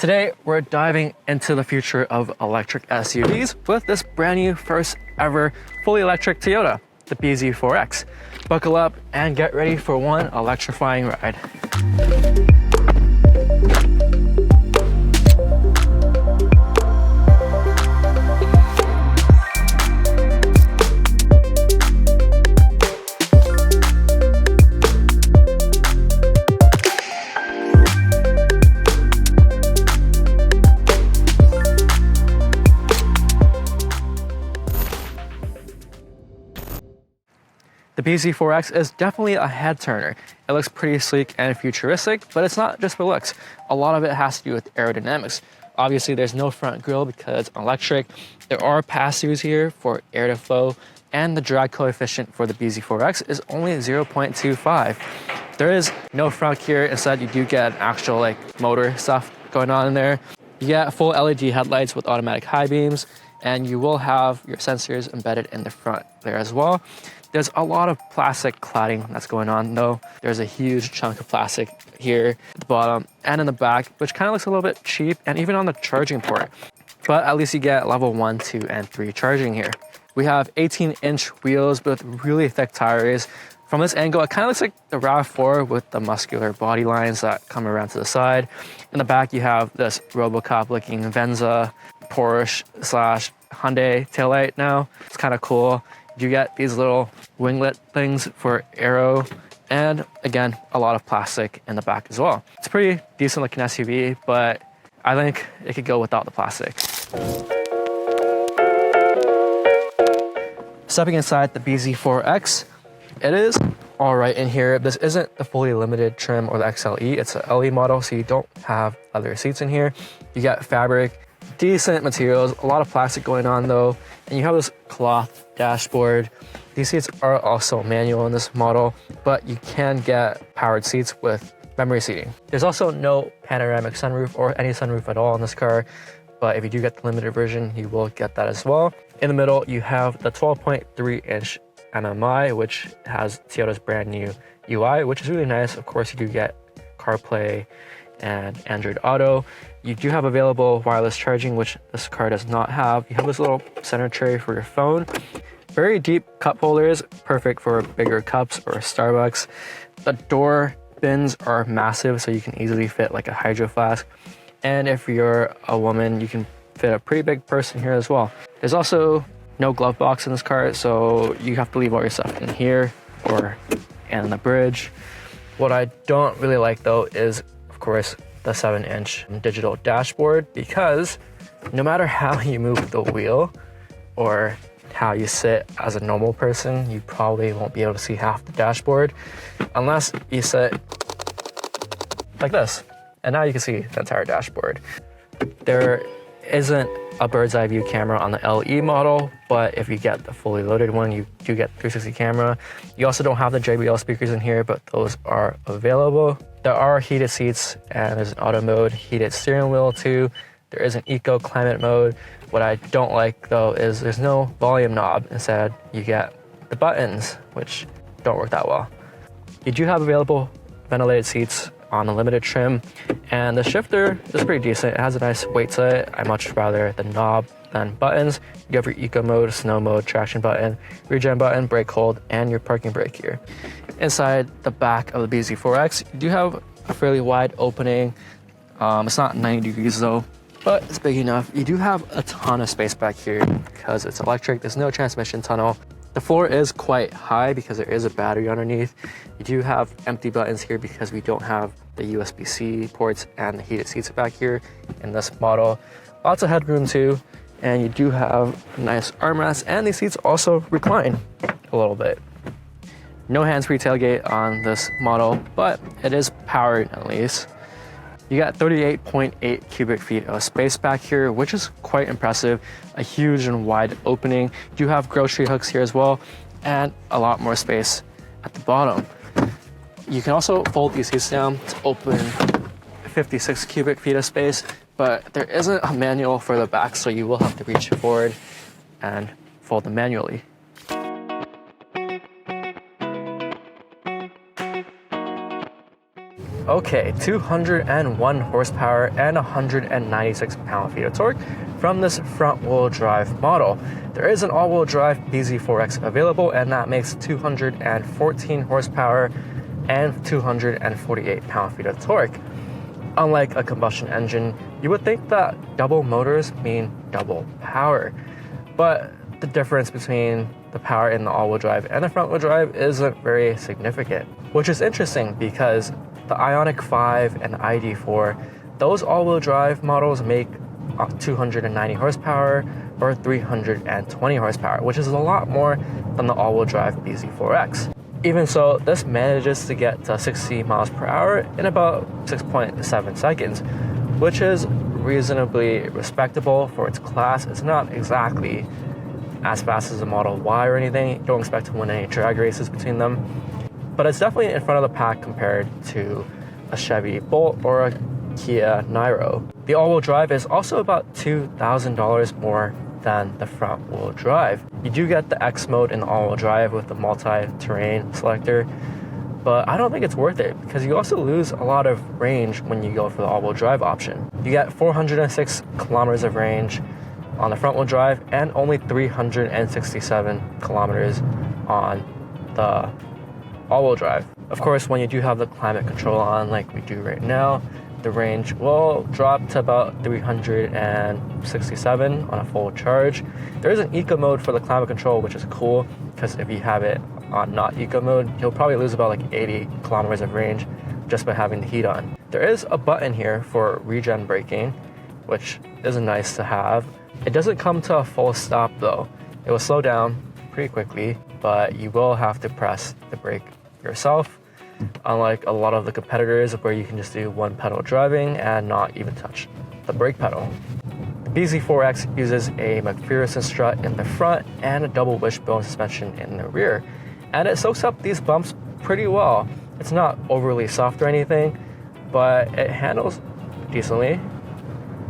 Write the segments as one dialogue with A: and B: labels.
A: Today, we're diving into the future of electric SUVs with this brand new first ever fully electric Toyota, the BZ4X. Buckle up and get ready for one electrifying ride. The BZ4X is definitely a head turner. It looks pretty sleek and futuristic, but it's not just for looks. A lot of it has to do with aerodynamics. Obviously, there's no front grille because it's electric. There are pass-throughs here for air to flow, and the drag coefficient for the BZ4X is only 0.25. There is no front here. Instead, you do get an actual motor stuff going on in there. You get full LED headlights with automatic high beams, and you will have your sensors embedded in the front there as well. There's a lot of plastic cladding that's going on though. There's a huge chunk of plastic here at the bottom and in the back, which kind of looks a little bit cheap, and even on the charging port. But at least you get level 1, 2, and 3 charging here. We have 18-inch wheels with really thick tires. From this angle, it kind of looks like the RAV4 with the muscular body lines that come around to the side. In the back, you have this Robocop-looking Venza Porsche / Hyundai taillight now. It's kind of cool. You get these little winglet things for aero, and again, a lot of plastic in the back as well. It's a pretty decent looking SUV, but I think it could go without the plastic. Stepping inside the BZ4X, it is all right in here. This isn't the fully limited trim or the XLE, it's an LE model, so you don't have leather seats in here. You get fabric, decent materials, a lot of plastic going on though, and you have this cloth dashboard. These seats are also manual in this model, but you can get powered seats with memory seating. There's also no panoramic sunroof or any sunroof at all in this car, but if you do get the limited version, you will get that as well. In the middle, you have the 12.3-inch MMI, which has Toyota's brand new UI, which is really nice. Of course, you do get CarPlay and Android Auto. You do have available wireless charging, which this car does not have. You have this little center tray for your phone. Very deep cup holders, perfect for bigger cups or Starbucks. The door bins are massive, so you can easily fit like a hydro flask. And if you're a woman, you can fit a pretty big person here as well. There's also no glove box in this car, so you have to leave all your stuff in here or in the bridge. What I don't really like though is, of course, the 7-inch digital dashboard, because no matter how you move the wheel or how you sit as a normal person, you probably won't be able to see half the dashboard unless you sit like this. And now you can see the entire dashboard. There isn't a bird's eye view camera on the LE model, but if you get the fully loaded one, you do get 360 camera. You also don't have the JBL speakers in here, but those are available. There are heated seats, and there's an auto mode, heated steering wheel too. There is an eco climate mode. What I don't like though is there's no volume knob. Instead, you get the buttons, which don't work that well. You do have available ventilated seats on the limited trim, and the shifter is pretty decent. It has a nice weight to it. I much rather the knob than buttons. You have your eco mode, snow mode, traction button, regen button, brake hold, and your parking brake here. Inside the back of the BZ4X, you do have a fairly wide opening. It's not 90 degrees though, but it's big enough. You do have a ton of space back here because it's electric. There's no transmission tunnel. The floor is quite high because there is a battery underneath. You do have empty buttons here because we don't have the USB-C ports and the heated seats back here in this model. Lots of headroom too, and you do have nice armrests, and these seats also recline a little bit. No hands-free tailgate on this model, but it is powered at least. You got 38.8 cubic feet of space back here, which is quite impressive. A huge and wide opening. You do have grocery hooks here as well, and a lot more space at the bottom. You can also fold these seats down to open 56 cubic feet of space, but there isn't a manual for the back, so you will have to reach forward and fold them manually. Okay, 201 horsepower and 196 pound-feet of torque from this front-wheel drive model. There is an all-wheel drive BZ4X available, and that makes 214 horsepower and 248 pound-feet of torque. Unlike a combustion engine, you would think that double motors mean double power, but the difference between the power in the all-wheel drive and the front-wheel drive isn't very significant, which is interesting because the Ioniq 5 and ID4, those all-wheel drive models make 290 horsepower or 320 horsepower, which is a lot more than the all-wheel drive BZ4X. Even so, this manages to get to 60 miles per hour in about 6.7 seconds, which is reasonably respectable for its class. It's not exactly as fast as a Model Y or anything. You don't expect to win any drag races between them, but it's definitely in front of the pack compared to a Chevy Bolt or a Kia Niro. The all-wheel drive is also about $2,000 more than the front-wheel drive. You do get the X mode in the all-wheel drive with the multi-terrain selector, but I don't think it's worth it because you also lose a lot of range when you go for the all-wheel drive option. You get 406 kilometers of range on the front-wheel drive and only 367 kilometers on the all-wheel drive. Of course, when you do have the climate control on like we do right now, the range will drop to about 367 on a full charge. There is an eco mode for the climate control, which is cool because if you have it on not eco mode, you'll probably lose about like 80 kilometers of range just by having the heat on. There is a button here for regen braking, which is nice to have. It doesn't come to a full stop though. It will slow down pretty quickly, but you will have to press the brake yourself, unlike a lot of the competitors where you can just do one pedal driving and not even touch the brake pedal. The BZ4X uses a McPherson strut in the front and a double wishbone suspension in the rear, and it soaks up these bumps pretty well. It's not overly soft or anything, but it handles decently.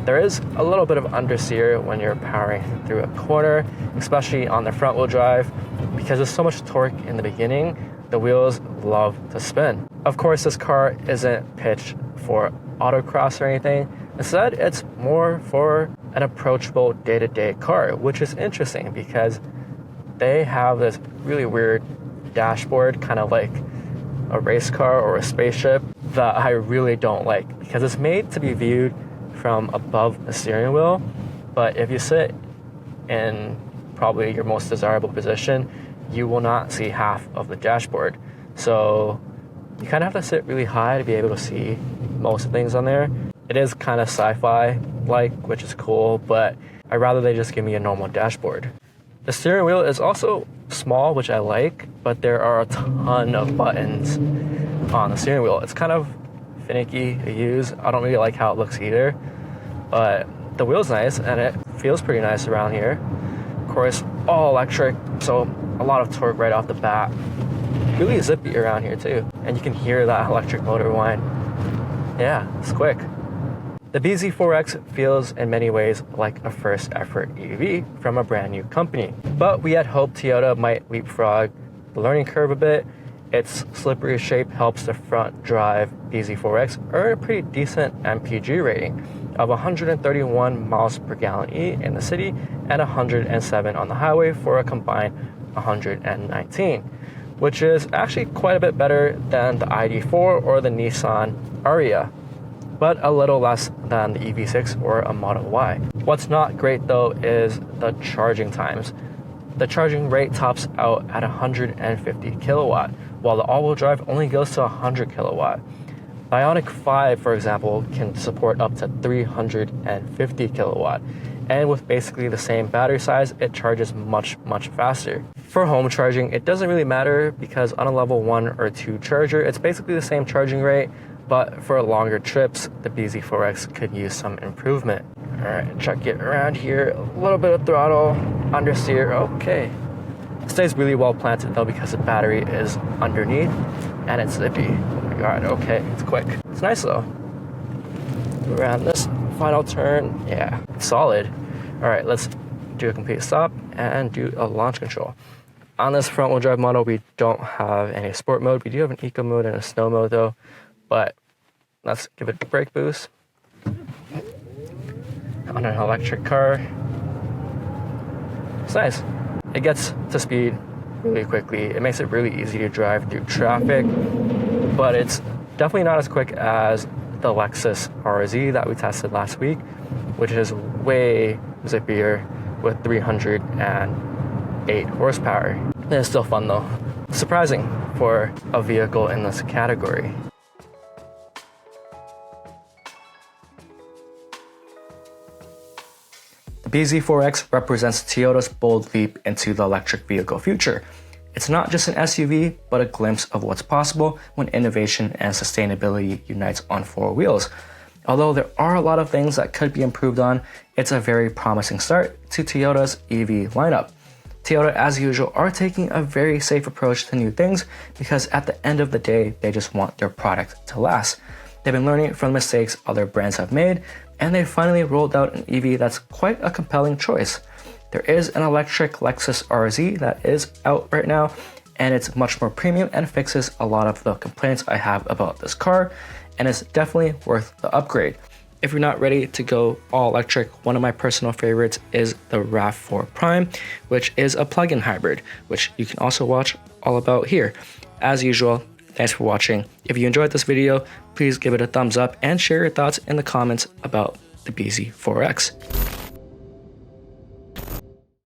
A: There is a little bit of understeer when you're powering through a corner, especially on the front wheel drive, because there's so much torque in the beginning. The wheels love to spin. Of course, this car isn't pitched for autocross or anything. Instead, it's more for an approachable day-to-day car, which is interesting because they have this really weird dashboard, kind of like a race car or a spaceship, that I really don't like because it's made to be viewed from above the steering wheel, but if you sit in probably your most desirable position, you will not see half of the dashboard. So you kind of have to sit really high to be able to see most of the things on there. It is kind of sci-fi like, which is cool, but I'd rather they just give me a normal dashboard. The steering wheel is also small, which I like, but there are a ton of buttons on the steering wheel. It's kind of finicky to use. I don't really like how it looks either, but the wheel's nice and it feels pretty nice around here. Of course, all electric, so a lot of torque right off the bat. Really zippy around here too, and you can hear that electric motor whine. Yeah, it's quick. The BZ4X feels in many ways like a first effort EV from a brand new company, but we had hoped Toyota might leapfrog the learning curve a bit. Its slippery shape helps the front drive BZ4X earn a pretty decent MPG rating of 131 miles per gallon E in the city and 107 on the highway for a combined 119, which is actually quite a bit better than the ID4 or the Nissan Ariya, but a little less than the EV6 or a Model Y. What's not great though is the charging times. The charging rate tops out at 150 kilowatt, while the all-wheel drive only goes to 100 kilowatt. The Ioniq 5, for example, can support up to 350 kilowatt, and with basically the same battery size, it charges much faster. For home charging, it doesn't really matter because on a level 1 or 2 charger, it's basically the same charging rate, but for longer trips, the BZ4X could use some improvement. All right, check it around here, a little bit of throttle, understeer, okay. It stays really well planted though because the battery is underneath and it's zippy. Oh my god, okay, it's quick. It's nice though. Around this final turn, yeah, it's solid. All right, let's do a complete stop and do a launch control. On this front wheel drive model, we don't have any sport mode. We do have an eco mode and a snow mode though, but Let's give it a brake boost. On an electric car, it's nice. It gets to speed really quickly. It makes it really easy to drive through traffic, but it's definitely not as quick as the Lexus RZ that we tested last week, which is way zippier with 308 horsepower. It's still fun though. Surprising for a vehicle in this category. The BZ4X represents Toyota's bold leap into the electric vehicle future. It's not just an SUV, but a glimpse of what's possible when innovation and sustainability unites on four wheels. Although there are a lot of things that could be improved on, it's a very promising start to Toyota's EV lineup. Toyota, as usual, are taking a very safe approach to new things because at the end of the day, they just want their product to last. They've been learning from the mistakes other brands have made, and they finally rolled out an EV that's quite a compelling choice. There is an electric Lexus RZ that is out right now, and it's much more premium and fixes a lot of the complaints I have about this car, and it's definitely worth the upgrade. If you're not ready to go all electric, one of my personal favorites is the RAV4 Prime, which is a plug-in hybrid, which you can also watch all about here. As usual, thanks for watching. If you enjoyed this video, please give it a thumbs up and share your thoughts in the comments about the BZ4X.